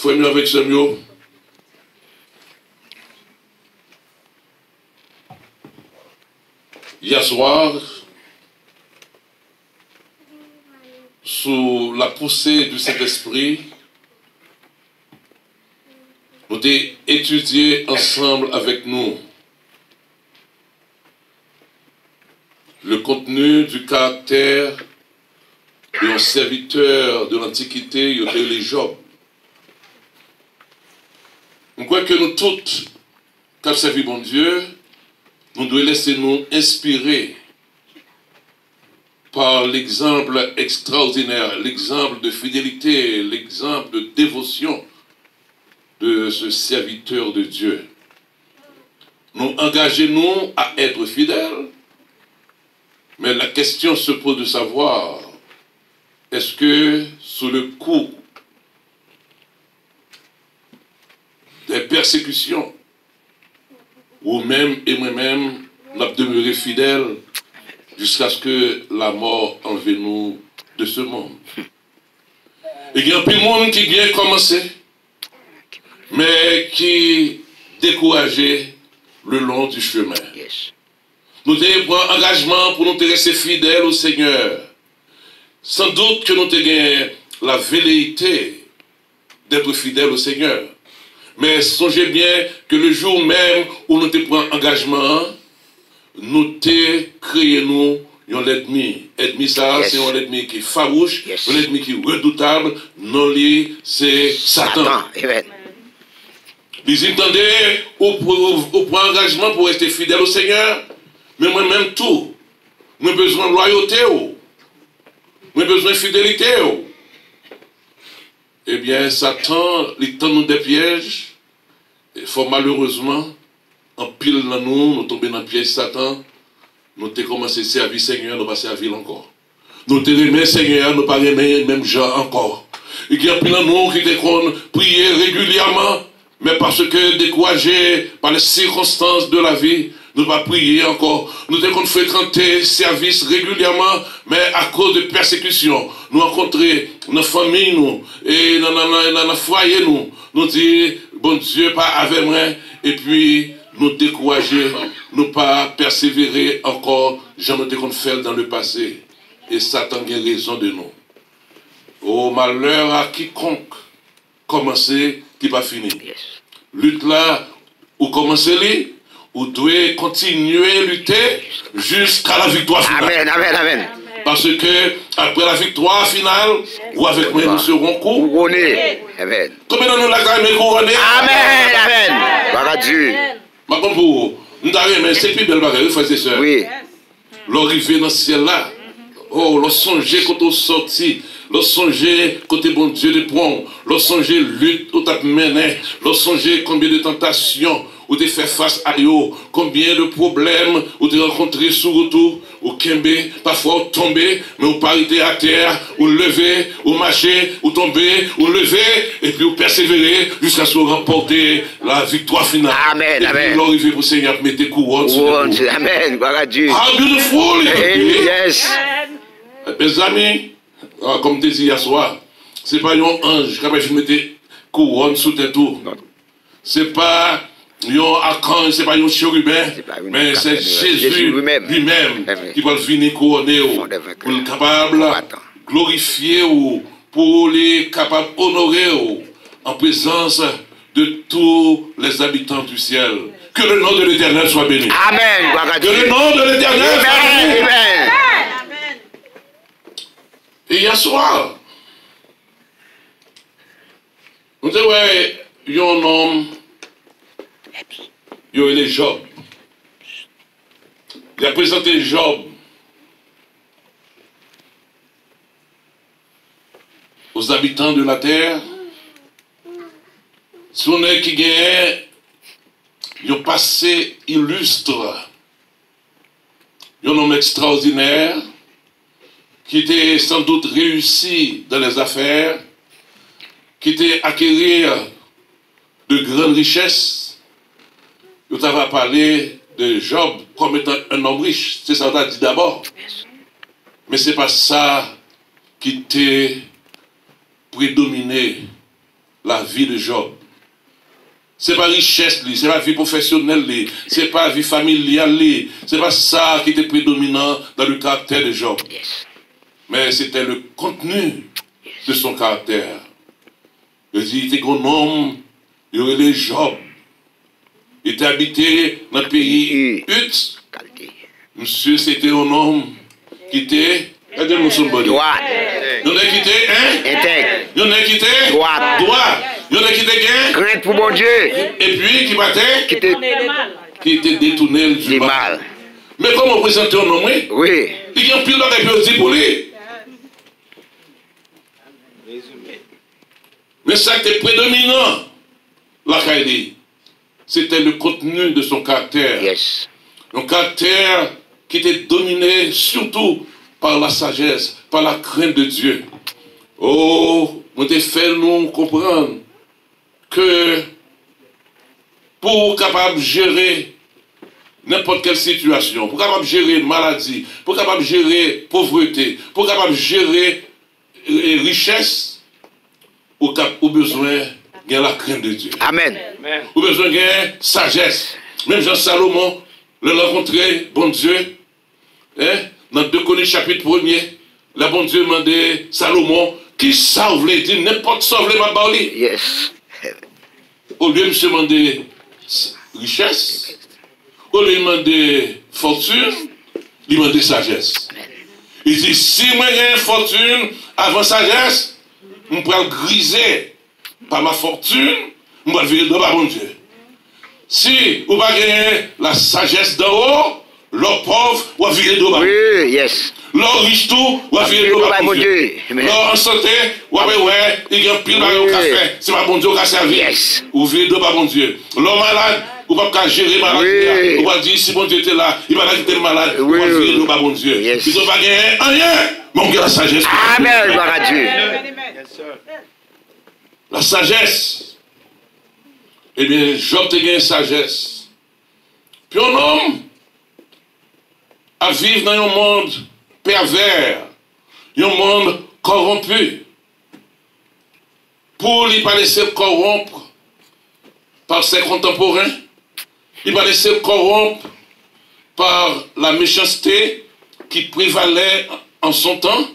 frère avec Samuel. Hier soir, sous la poussée du Saint-Esprit, nous avons étudié ensemble avec nous le contenu du caractère d'un serviteur de l'Antiquité, les Job. Je crois que nous tous, quand servi bon Dieu, nous devons laisser nous inspirer par l'exemple extraordinaire, l'exemple de fidélité, l'exemple de dévotion de ce serviteur de Dieu. Nous engageons-nous à être fidèles, mais la question se pose de savoir, est-ce que sous le coup des persécutions, ou même et moi-même, nous avons demeuré fidèles jusqu'à ce que la mort enlève nous de ce monde. Et il y a un peu de monde qui vient commencer, mais qui décourageait le long du chemin. Nous devons prendre engagement pour nous rester fidèles au Seigneur. Sans doute que nous avons la velléité d'être fidèles au Seigneur. Mais songez bien que le jour même où nous prenons engagement, nous créons un ennemi. L'ennemi, ça, c'est un ennemi qui est farouche, un ennemi qui est redoutable. Non, c'est Satan. Vous entendez, on prend engagement pour rester fidèle au Seigneur, mais moi-même tout. Moi besoin de loyauté, moi besoin de fidélité. Eh bien, Satan, il tend nous des pièges. Il faut malheureusement, en pile dans nous tombons dans le piège Satan. Nous avons commencé à servir le Seigneur, nous ne pas servir encore. Nous avons aimé le Seigneur, nous ne pas aimer le même gens encore. Il y a pile dans nous qui prier régulièrement, mais parce que découragés par les circonstances de la vie, nous ne pas prier encore. Nous devons fréquenter le service régulièrement, mais à cause de persécutions. Nous rencontrer dans la famille, nous, et dans le foyer, nous disons, bon Dieu, pas avec moi, et puis nous décourager, nous pas persévérer encore, j'en ai qu'on fait dans le passé. Et Satan a raison de nous. Au malheur à quiconque commencer, qui va finir. Lutte là, ou commencer vous devez continuer à lutter jusqu'à la victoire finale. Amen, amen, amen. Parce que après la victoire finale, ou avec moi nous serons couronnés. Amen. Combien de nous l'avons couronné? Amen, amen. Par Dieu. Ma comme pour nous mais c'est plus belle bagarre, frères et sœurs. Oui. L'arrivée dans ce ciel là. Oh, le songer quand on sortit. Le songer côté bon Dieu de prendre. Le songer lutte où t'as mené. Le songer combien de tentations où tu fait face à eux. Combien de problèmes où tu rencontré sur retour. Ou kembe, parfois ou tomber, mais ou parité à terre, ou lever, ou marcher, ou tomber, ou lever, et puis ou persévérer jusqu'à ce que vous remportez la victoire finale. Amen, et amen. puis l'arrivée pour le Seigneur mettre des couronnes sur vous. Amen, par Dieu. How beautiful! Yes. Mes amis, comme tu dis hier soir, ce n'est pas un ange qui a mettre des couronnes sous tes tours. C'est pas un archange, c'est pas un chérubin, mais c'est Jésus lui-même qui va venir couronner pour le capable de glorifier ou pour les capables d'honorer en présence de tous les habitants du ciel. Que le nom de l'Éternel soit béni. Amen. Que le nom de l'Éternel soit béni. Amen. Et hier soir, on dit, ouais, il y a un homme, il y a les Job. Il a présenté Job aux habitants de la terre. Son qui gagne, il a passé illustre. Il y a un homme extraordinaire qui était sans doute réussi dans les affaires, qui était acquérir de grandes richesses. Je t'avais parlé de Job comme étant un homme riche. C'est ça qu'on a dit d'abord. Mais ce n'est pas ça qui était prédominé la vie de Job. Ce n'est pas richesse, ce n'est pas vie professionnelle, ce n'est pas vie familiale, ce n'est pas ça qui était prédominant dans le caractère de Job. Yes. Mais c'était le contenu de son caractère. Il était un homme, il aurait les Job. Il était habité dans le pays Uz. Monsieur, c'était un homme qui était. Regardez-nous son body. Droit. Il y en a qui était, hein? Intègre. Il y en a qui était. Droit. Droit. Il y en a qui était gain. Crainte pour bon Dieu. Et puis, qui battait. Qui était détourné du Du mal. mal. Mais comment présenter un homme, oui? Oui. Il y a un pile de dire pour lui. Mais ça qui était prédominant, la Kaïdi, c'était le contenu de son caractère. Yes. Un caractère qui était dominé surtout par la sagesse, par la crainte de Dieu. Oh, on te fait nous comprendre que pour capable gérer n'importe quelle situation, pour capable gérer maladie, pour capable gérer pauvreté, pour capable gérer richesse, au besoin de la crainte de Dieu. Amen. Au besoin de sagesse. Même Jean Salomon, le rencontré, bon Dieu, hein, dans 2 Chroniques chapitre 1er, le bon Dieu demandait Salomon, qui sauve les dit n'importe sauve les mabali. Yes. Au lieu de se demander richesse, au lieu de demander fortune, il demandait sagesse. Il dit, si moi j'ai une fortune avant sagesse, je peux griser par ma fortune, je vais virer de bas, mon Dieu. Si vous n'avez pas la sagesse d'en haut, l'or pauvre, vous allez virer de bas. Oui, yes. L'or riche tout, vous allez virer de bas, mon Dieu. L'or en santé, vous allez ouais, il y a un pile de café, c'est pas bon Dieu qui a servi. Yes. Vous virez de bas, mon Dieu. L'or malade, vous ne pouvez pas gérer maladie. Vous allez dire, si mon Dieu était là, il va dire qu'il était malade, vous allez virer de bas, mon Dieu. Yes. Ils n'ont pas gagné rien, mais on gagne la sagesse. Amen. Gloire à Dieu. La sagesse. Eh bien, Job te gagne sagesse. Puis un homme à vivre dans un monde pervers, un monde corrompu. Pour ne pas laisser corrompre par ses contemporains, il va laisser corrompre par la méchanceté qui prévalait en son temps.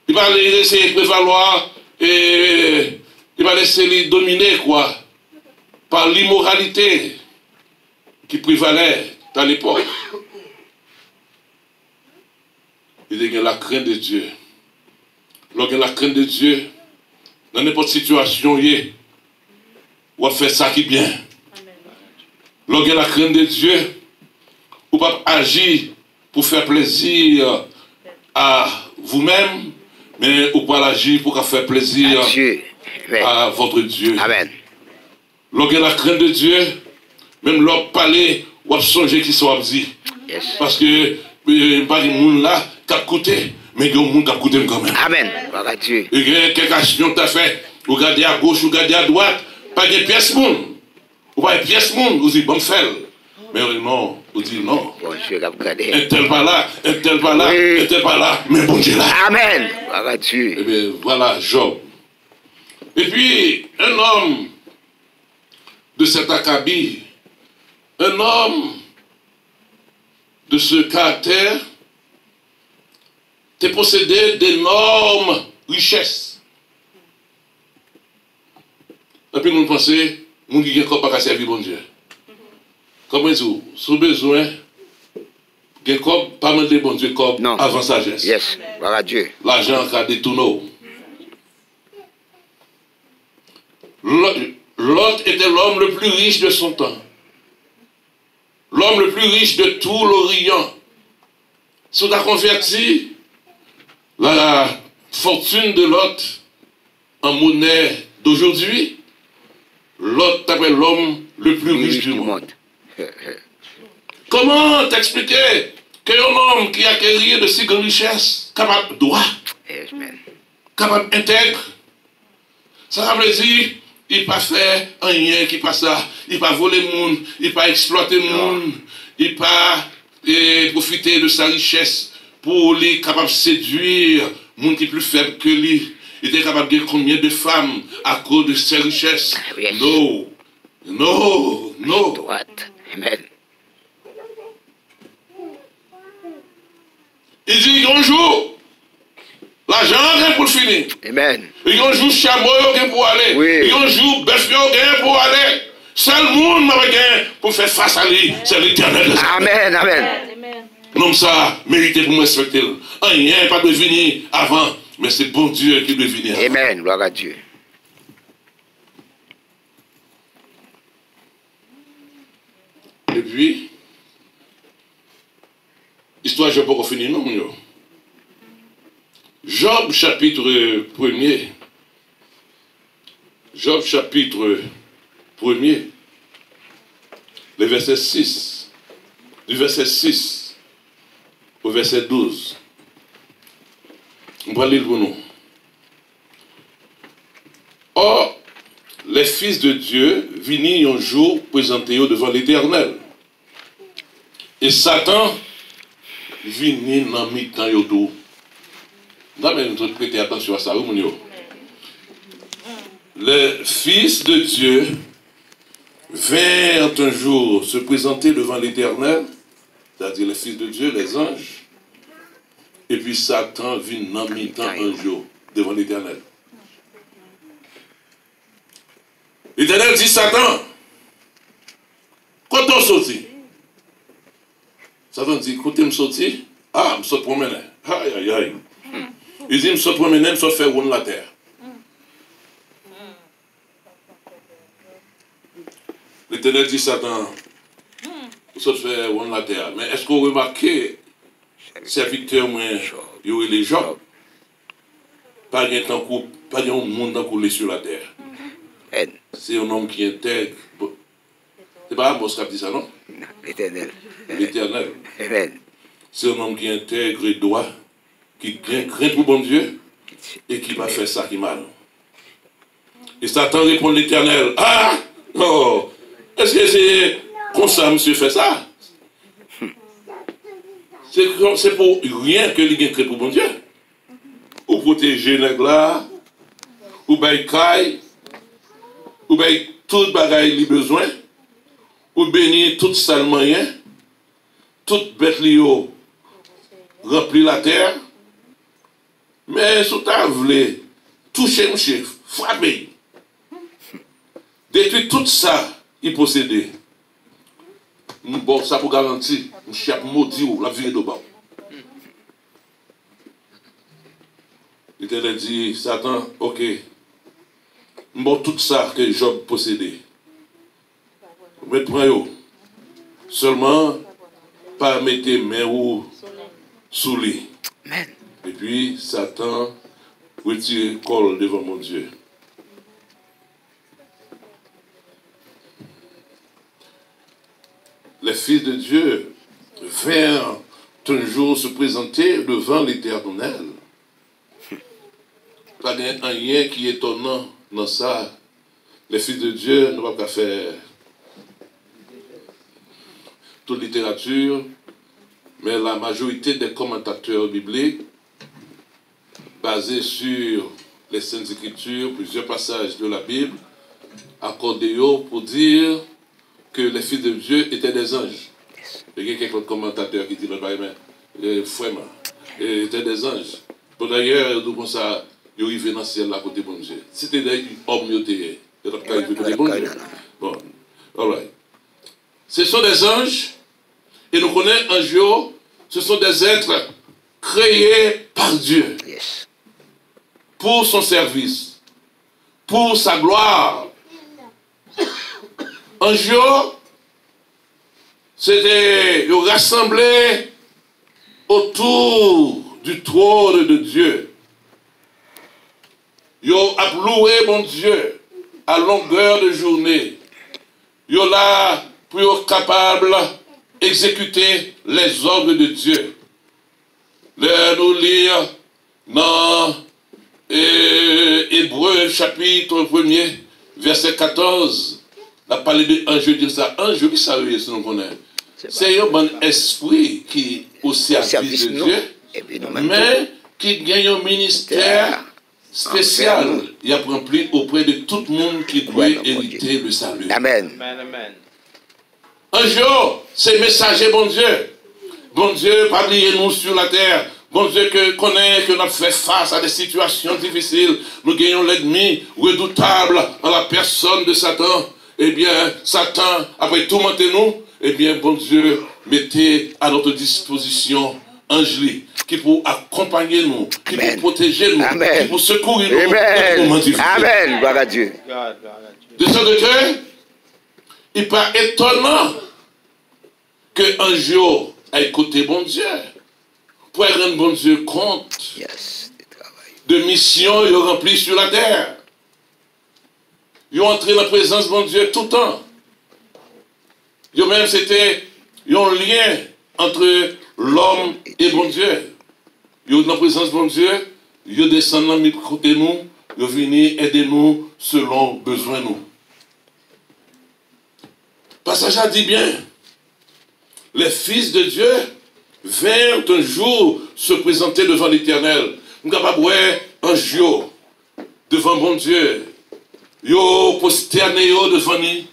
Il va laisser prévaloir et il va laisser les dominer quoi par l'immoralité qui prévalait à l'époque. Il y a la crainte de Dieu. Lorsqu'il y a la crainte de Dieu, dans n'importe situation, on va faire ça qui est bien. Lorsqu'il y a la crainte de Dieu, on va agir pour faire plaisir à vous-même, mais on va agir pour faire plaisir à votre Dieu. Amen. Lorsqu'il y a la crainte de Dieu, même l'homme parler, on va songer qui soit dit. Yes. Parce que pas de monde là qui a coûté, mais il y a un monde qui a coûté quand même. Amen. Gloire à Dieu. Et il y a quelques actions que tu as fait, vous regardez à gauche, vous regardez à droite, pas de pièce monde. Vous pas de pièce monde, vous dites bon fait. Mais non, vous dites non. Bon Dieu, regardez. Un tel pas là, un tel pas là, un tel pas là, mais bon Dieu là. Amen. Gloire à Dieu. Eh bien, voilà Job. Et puis, un homme de cet acabit, un homme de ce caractère, t'es possédé d'énormes richesses. Et puis nous pensons, nous qui n'avons pas servir bon Dieu. Comment est-ce sous besoin, pas demander bon Dieu comme avant sagesse. Yes, gloire à Dieu. L'argent a détourné. Lot était l'homme le plus riche de son temps. L'homme le plus riche de tout l'Orient. Si on a converti la fortune de Lot en monnaie d'aujourd'hui, Lot est l'homme le plus riche du monde. Comment t'expliquer qu'un homme qui a acquis de si grandes richesses, capable de droit, capable intègre, ça veut dire il pas fait rien qui passe ça, il pas voler le monde, il pas exploiter le monde, il pas profiter de sa richesse pour les capable de séduire, monde qui est plus faible que lui, il était capable de gagner combien de femmes à cause de ses richesses? Yes. Non, non, non. Droite. Amen. Il dit, un jour, l'argent rien pour le finir. Amen. Il y a un jour, chameau rien pour aller. Oui. Il y a un jour, bœuf rien pour aller. Seul monde m'a gagné pour faire face à lui, c'est l'Éternel. Amen. Amen. Non, ça, mérité pour me respecter. Rien pas de venir avant, mais c'est bon Dieu qui doit venir avant. Amen. Gloire à Dieu. Et puis, histoire, je ne vais pas finir, non, mon. Job chapitre 1er. Job chapitre 1er. Le verset 6. Du verset 6 au verset 12. On va lire pour nous. Or, les fils de Dieu vinrent un jour présenter devant l'Éternel. Et Satan vint dans mi-temps yoto. Nous devons prêter attention à ça. Les fils de Dieu vinrent un jour se présenter devant l'Éternel, c'est-à-dire les fils de Dieu, les anges, et puis Satan vint dans mi-temps un jour devant l'Éternel. L'Éternel dit, Satan, quand on sortit, Satan dit, quand on sortit, ah, je me suis promené. Aïe, aïe, aïe. Il dit, je me suis promené, je me suis fait rouler la terre. L'Éternel dit, Satan, je me suis fait rouler la terre. Mais est-ce que vous remarquez, serviteur, moi, il y aurait les gens, pas de monde coulé sur la terre. C'est un homme qui intègre. C'est pas Amos qui a dit ça, non? L'Éternel. L'Éternel. Amen. C'est un homme qui intègre et droit, qui craint pour bon Dieu et qui va faire ça qui mal. Et Satan répond à l'Éternel, ah, oh, est-ce que c'est comme ça, monsieur, fait ça? C'est pour rien que il craint pour bon Dieu. Ou protéger les gars, ou bien caille, ou bien tout bagaille li besoin, ou bénir tout sale moyen, toute bête li yo rempli la terre, mais si tu voulu toucher monsieur, frapper, détruire tout ça, il possédait. Bon, ça pour garantir, monsieur a maudit ou la vie de bas. L'Éternel dit, Satan, ok, bon, tout ça que Job possédait. Mais prends-le. Seulement, pas mettre main ou sous lui. Amen. Et puis, Satan retire le col devant mon Dieu. Les fils de Dieu vinrent un jour se présenter devant l'Éternel. Pas rien qui est étonnant dans ça. Les fils de Dieu ne vont pas faire toute littérature, mais la majorité des commentateurs bibliques, basés sur les Saintes Écritures, plusieurs passages de la Bible, accordés pour dire que les fils de Dieu étaient des anges. Il y a quelques commentateurs qui disent, vraiment, étaient des anges. Pour d'ailleurs, nous pensons ça. Ils arrivent dans le ciel à côté de bon Dieu. C'était des hommes qui étaient côté bon Dieu. Bon, all right. Ce sont des anges, et nous connaissons un jour, ce sont des êtres créés par Dieu. Yes. Pour son service, pour sa gloire. Un jour, c'était rassemblés autour du trône de Dieu. Ils ont loué mon Dieu à longueur de journée. Ils sont là pour être capables d'exécuter les ordres de Dieu. Nous lire dans Hébreux chapitre 1er, verset 14. On a parlé d'un jeu, dire ça. Un jeu, ça veut dire, si nous connaissons. C'est un bon esprit qui est au service de Dieu, mais qui gagne un ministère spécial. Il a rempli auprès de tout le monde qui doit hériter le salut. Amen. Un jour, c'est messager, bon Dieu. Bon Dieu, pas oublier nous sur la terre. Bon Dieu, que connaît que nous avons fait face à des situations difficiles. Nous gagnons l'ennemi redoutable en la personne de Satan. Eh bien, Satan, après tout nous, eh bien, bon Dieu, mettez à notre disposition Angélie, qui pour accompagner nous, qui pour protéger nous, Amen. qui pour secourir nous. Amen. Amen. Gloire à Dieu. De sorte que, il n'est pas étonnant qu'un jour, à écouter bon Dieu, pour rendre bon Dieu compte de mission qu'il a rempli sur la terre. Ils ont entré dans la présence de bon Dieu tout le temps. Ils même c'était un lien entre l'homme et bon Dieu. Ils ont dans la présence de bon Dieu, ils descendent dans le côté nous, ils viennent aider nous selon besoin nous. Passage a dit bien, les fils de Dieu vinrent un jour se présenter devant l'Éternel. Nous sommes capables un jour devant bon Dieu. Yo prosterné devant lui.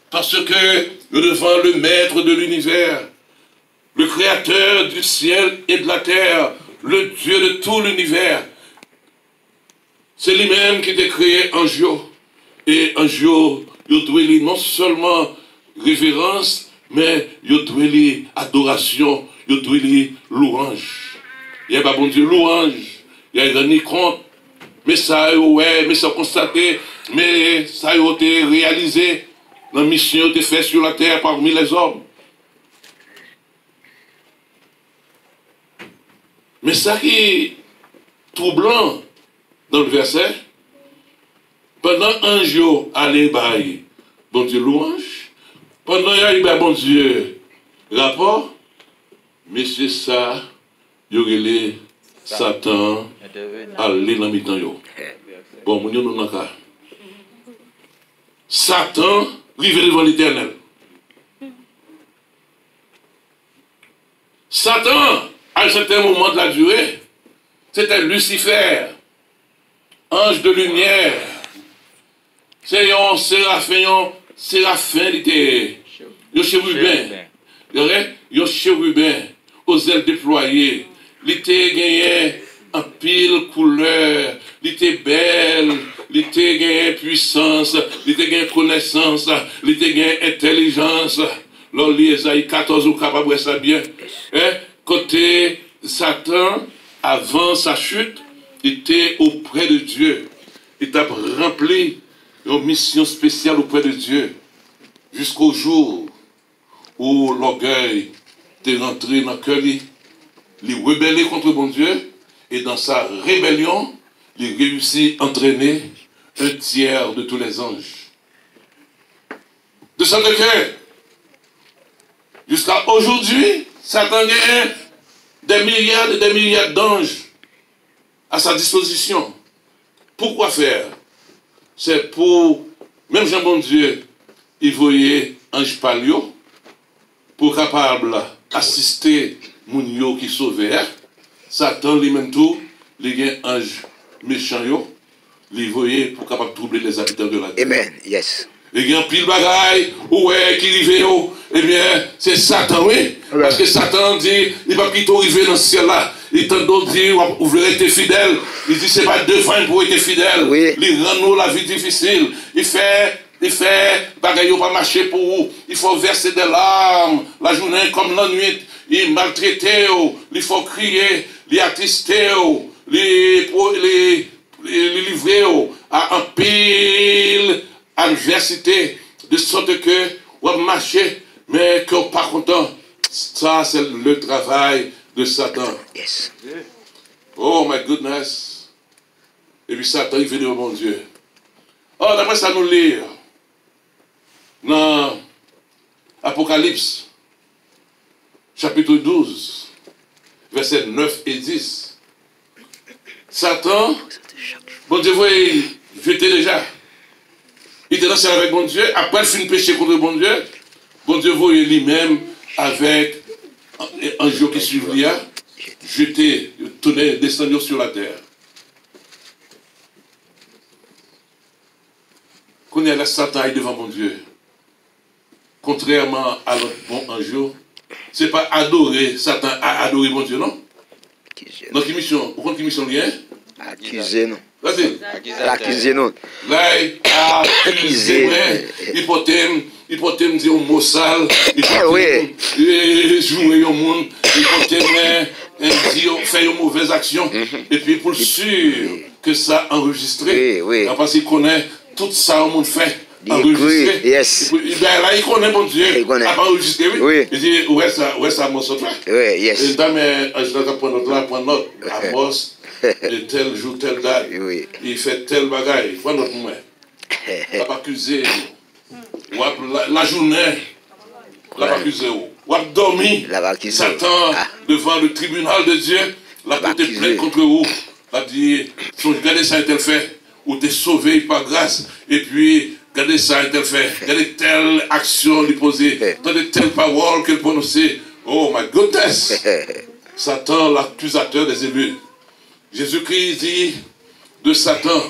Parce que devant le maître de l'univers, le créateur du ciel et de la terre, le Dieu de tout l'univers. C'est lui-même qui t'a créé un jour. Et un jour, il doit non seulement révérence, mais il doit adoration, il doit louange. Il y a pas bon Dieu louange, il y a rendu compte, mais ça ouais, mais ça constaté, mais ça a été réalisé, la mission a été faite sur la terre parmi les hommes. Mais ça qui est troublant dans le verset, pendant un jour, allez bailler, bon Dieu louange, pendant il y a bon Dieu rapport, mais c'est ça, il y aurait Satan aller dans le mi-temps. Bon, nous sommes dans le cas. Satan arrive devant l'Éternel. Satan, à un certain moment de la durée, c'était Lucifer, ange de lumière. C'est un séraphin, il était un chérubin. Un chérubin aux ailes déployées. Il était gagné en pile couleur. Il était belle. Il était gagné puissance. Il était gagné connaissance. Il était gagné intelligence. L'on lit Esaïe 14 ou capable de ça bien. Côté Satan, avant sa chute, il était auprès de Dieu. Il a rempli une mission spéciale auprès de Dieu. Jusqu'au jour où l'orgueil est rentré dans le cœur, il rebellé contre bon Dieu, et dans sa rébellion, il réussit à entraîner un tiers de tous les anges. De sorte que, jusqu'à aujourd'hui, Satan a des milliards et des milliards d'anges à sa disposition. Pourquoi faire? C'est pour, même Jean bon Dieu, il voyait ange palio, pour capable assister Mounio qui sauvait, Satan lui-même tout, il y a un ange méchant, il voyait pour capable troubler les habitants de la terre. Amen, yes. Il y a un pile bagaille, ouais, qui rive, eh bien, c'est Satan, oui. Parce que Satan dit, il va plutôt arriver dans ce ciel-là. Il tente de dire, vous voulez être fidèle. Il dit, c'est pas devant pour être fidèle. Oui. Il rend nous la vie difficile. Il fait, bagaille pas marcher pour vous. Il faut verser des larmes, la journée comme la nuit. Il maltraite, il faut crier, il attrister, il livrer à un pile adversité, de sorte que vous marchez, mais que vous n'êtes pas content. Ça, c'est le travail de Satan. Yes. Oh my goodness. Et puis Satan, il fait de mon Dieu. Oh, d'après ça, nous lire dans Apocalypse, chapitre 12, versets 9 et 10. Satan, bon Dieu, vous jeté déjà. Il était dans avec bon Dieu. Après, il finit péché contre bon Dieu, vous lui-même avec un jour qui suivait, jeté, tourné, descendu sur la terre. Quand il y a la Satan devant mon Dieu, contrairement à notre bon ange, ce n'est pas adorer Satan, adorer mon Dieu, non? Donc, mission, vous comprenez mission lien? Accuser, non. Vas-y. L'accuser, non. Là, accuser, il peut me dire un mot sale, il peut jouer au monde, il peut dire faire une mauvaise action, et puis pour sûr que ça enregistré, parce qu'il connaît tout ça au monde fait. Enregistré. Yes. Là, il connaît mon Dieu. Il connaît. Enregistré, oui. Il dit, où est ça, mon sautre là? Oui, yes. Et dans mes, je dois prendre note, Amos, et tel jour, telle date, il fait tel bagaille. Prends notre moment. Il n'a pas accusé. La journée, il n'a pas accusé. Il a dormi. Satan, devant le tribunal de Dieu, il a porté plainte contre vous. Il a dit, regardez ça, il fait. Ou t'es sauvé par grâce. Et puis, regardez ça, il fait. Regardez telle action lui poser. Regardez telle parole qu'il prononçait. Oh my goodness. Satan, l'accusateur des élus. Jésus-Christ dit de Satan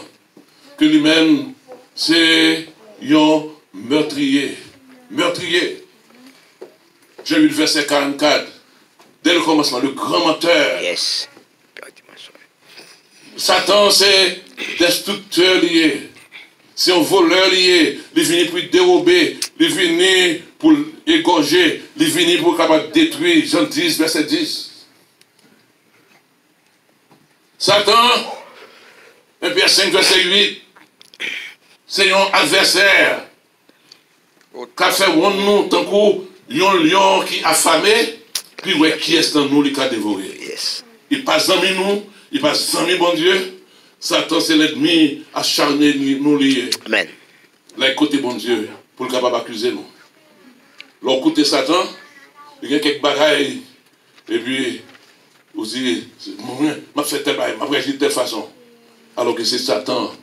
que lui-même, c'est un meurtrier. Meurtrier. J'ai lu le verset 44. Dès le commencement, le grand menteur. Yes. Satan, c'est destructeur lié. C'est un voleur lié. Il vient pour dérober. Il vient pour égorger. Il vient pour capable détruire. Jean 10, verset 10. Satan, et puis 5, verset 8, c'est un adversaire qui a fait nous tant qu'un lion qui a affamé, puis ouais, qui est dans nous, qui a dévoré. Yes. Il passe dans nous, il passe dans bon Dieu. Satan, c'est l'ennemi acharné nous liés. Amen. Là, côté bon Dieu, pour le capable d'accuser nous. Là, côté Satan, il y a quelques bagailles, et puis, vous dites, m'a fait tel bail, m'a réagi de telle façon. Alors que c'est Satan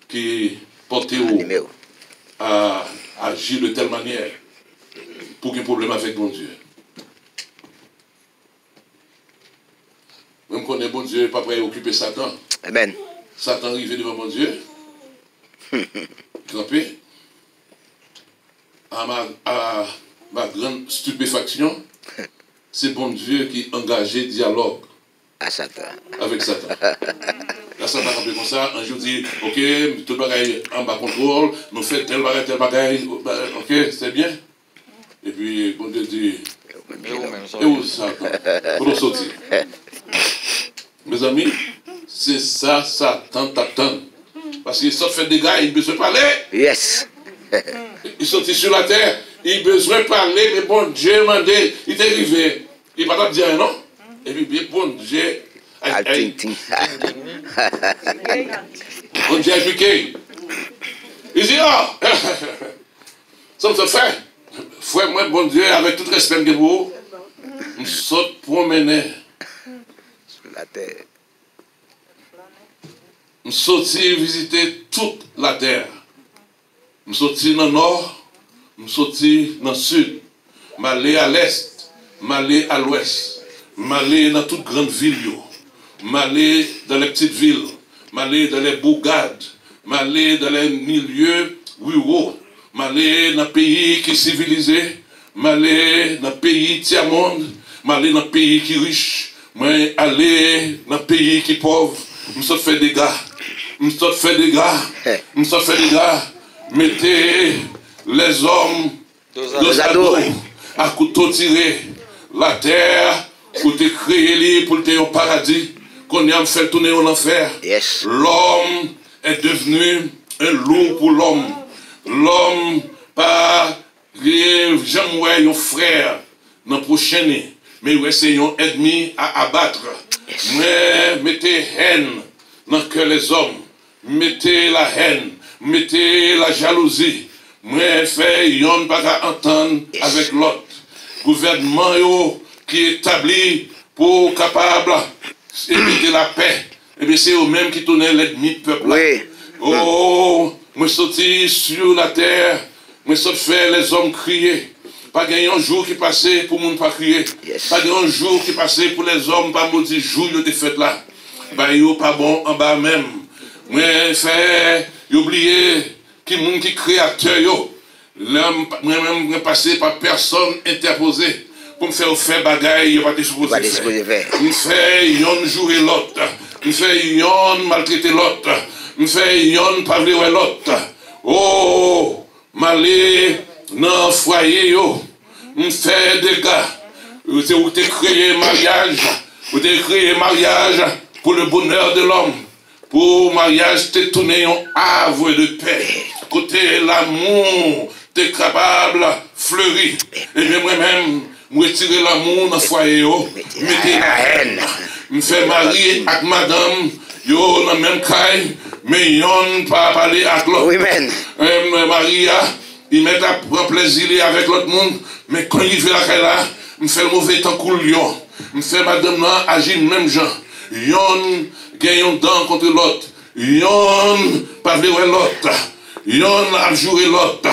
qui porte à agir de telle manière pour qu'il y ait un problème avec mon Dieu. Même qu'on est bon Dieu, pas prêt à occuper Satan. Amen. Satan arrivé devant mon Dieu, campé, à ma grande stupéfaction, c'est bon Dieu qui engageait dialogue à Satan. Avec Satan. Là, Satan a fait comme ça, un jour dit, ok, tout le bagaille en bas contrôle, nous faisons tel bagaille, ok, c'est bien. Et puis, bon Dieu dit, et où Satan? Pour nous sortir. Mes amis, c'est ça, Satan t'attend. Parce qu'il sort faire des gars, il a besoin de parler. Yes. Il sortit sur la terre, il a besoin de parler, mais bon Dieu m'a dit, il est arrivé. Il ne va pas dire non. Et puis, bon Dieu. Bon Dieu a expliqué. Il dit, oh, ça me fait. Frère, moi, bon Dieu, avec tout respect que vous, nous sommes promenés sur la terre. Nous sommes visiter toute la terre. Nous sommes dans le nord, nous sommes dans le sud, nous allons à l'est, nous allons à l'ouest, nous allons dans toute grande ville, nous allons dans les petites villes, nous allons dans les bourgades, nous allons dans les milieux ruraux, nous allons dans les pays qui sont civilisés, nous allons dans les pays tiers-monde, nous allons dans les pays qui sont riches, nous allons dans les pays qui sont pauvres. Nous sommes fait des gars. Nous sommes fait des gars. Nous sommes fait des gars. Mettez les hommes dos à dos à couteau tiré. La terre pour te créer pour te un paradis qu'on a fait tourner en enfer. Yes. L'homme est devenu un loup pour l'homme. L'homme pas jamais un frère dans le prochain année. Mais c'est un ennemi à abattre. Yes. Mais mettez haine dans que les hommes. Mettez la haine. Mettez la jalousie. Mais fait yon pas entendre avec l'autre. Gouvernement qui est établi pour capable éviter la paix. Et bien c'est eux-mêmes qui tournent l'ennemi du peuple. Oui. Oh, moi sorti sur la terre. Moi sorti faire les hommes crier. Pas gagner un jour qui passait pour moun pas crier. Pas gagner un jour qui passait pour les hommes pas maudit jour de fête là. Bah yo pas bon en bas même. Mais fait oublier qui moun qui créateur yo. Moi-même passé par personne interposée pour me faire bagaille, il pas te supposé faire. Me fait yon jouer l'autre. Me fait yon maltraiter l'autre. Me fait yon pas vouloir l'autre. Oh, malé dans foyer yo. Me fait des gars. Vous avez créé mariage. Vous avez créé mariage pour le bonheur de l'homme. Pour mariage, te tourner un havre de paix. Côté l'amour, t'es capable de fleurir. Et bien moi-même, je retire l'amour dans le foyer. Mettez la haine. Je fais marier avec madame. Yo dans même caille. Mais yon pas parler avec l'autre. Oui, man. Maria, il met à prendre plaisir avec l'autre monde. Mais quand il fait la caille là, je fais le mauvais temps pour lion. Je fais madame là agir même genre. Yon gagne un dent contre l'autre. Yon pas voir l'autre. Yon a joué l'autre.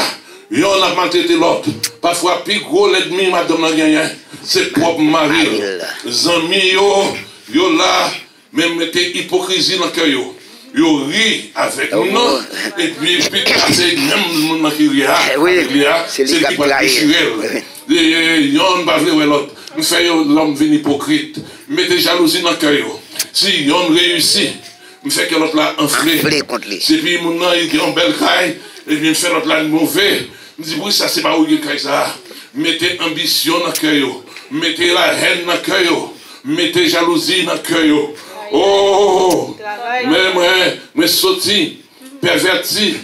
Yon a maltraité l'autre. Parfois, plus gros l'ennemi, madame n'a gagné. C'est propre mari. Zami yo là, même mettez hypocrisie dans le cœur. Yo rit avec nous. Et puis, c'est même le qui rit. C'est le qui va déchirer. Yon pas voir l'autre. Nous faisons l'homme venir hypocrite. Mettez jalousie dans le cœur. Si yon réussit, nous fait que l'autre là enflé. C'est puis mon nom il a une belle caille et puis fait l'autre là mauvais. Nous dit oui ça c'est pas où il caille ça. Mettez ambition dans le cœur. Mettez la haine dans le cœur. Mettez jalousie dans le cœur. Oh, mais moi sorti, perverti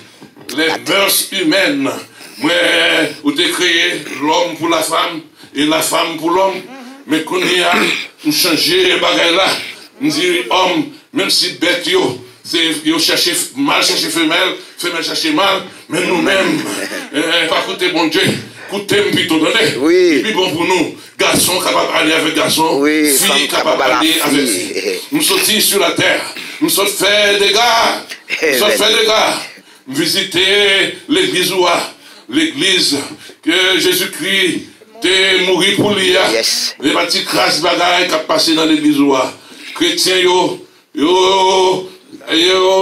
les mœurs humaines. Moi où t'es créé l'homme pour la femme et la femme pour l'homme. Mais qu'on y a changé les bagages là. Nous disons homme, même si bête yo, yo chercher mal chercher femelle, femelle chercher mal, mais nous-mêmes, pas écouter bon Dieu, écoutez plutôt donner. Oui. Puis bon pour nous, garçons capables d'aller avec garçons, oui, filles capables d'aller avec filles. Nous sortis sur la terre, nous sommes fait des gars, nous sommes fait des gars, visiter l'église l'église que Jésus-Christ t'es mouru pour lui. Les petits crasses bagailles qui passé dans l'église chrétiens yo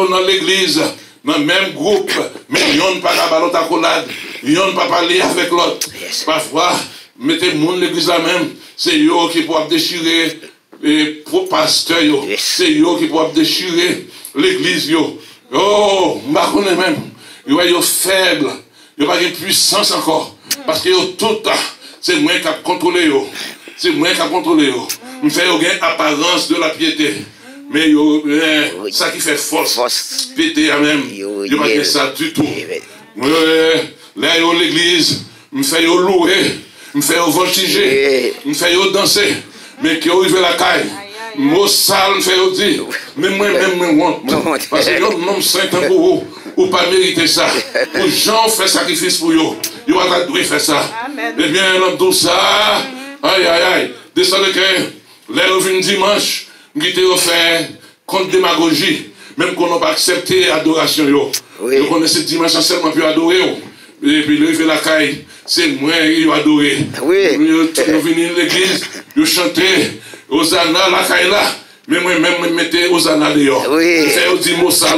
dans l'église dans le même groupe mais yon pas la ballon accolade yon pas parler avec l'autre parfois mettez monde l'église là même c'est yo qui pour déchirer les pasteurs yo c'est yo qui pour déchirer l'église yo oh m'pa connait même yo faible yo pas de puissance encore parce que yo tout c'est moi qui contrôler yo c'est moi qui contrôler yo me fait une apparence de la piété. Mais ça qui fait force piété à même. Il n'y a pas ça du tout. Là, l'église, me fait louer, me fait voltiger, me fait danser. Mais qui arrive la caille, mot sale me fait dire. Mais moi-même, honte. Parce que nous sommes 5 ans pour vous. Ou pas mériter ça. Pour gens faire sacrifice pour vous. Vous devez faire ça. Eh bien, dans tout ça, aïe. Descendez que. Les revenus dimanche, nous avons fait contre démagogie, même qu'on n'a pas accepté l'adoration. Nous connaissons dimanche seulement pour adorer. Et puis, lever la caille, c'est moi qui ai adoré. Nous sommes venus à l'église, nous chantons, Hosanna, la caille là, mais moi-même, je mettais Hosanna dehors. Je fais 10 mots sales.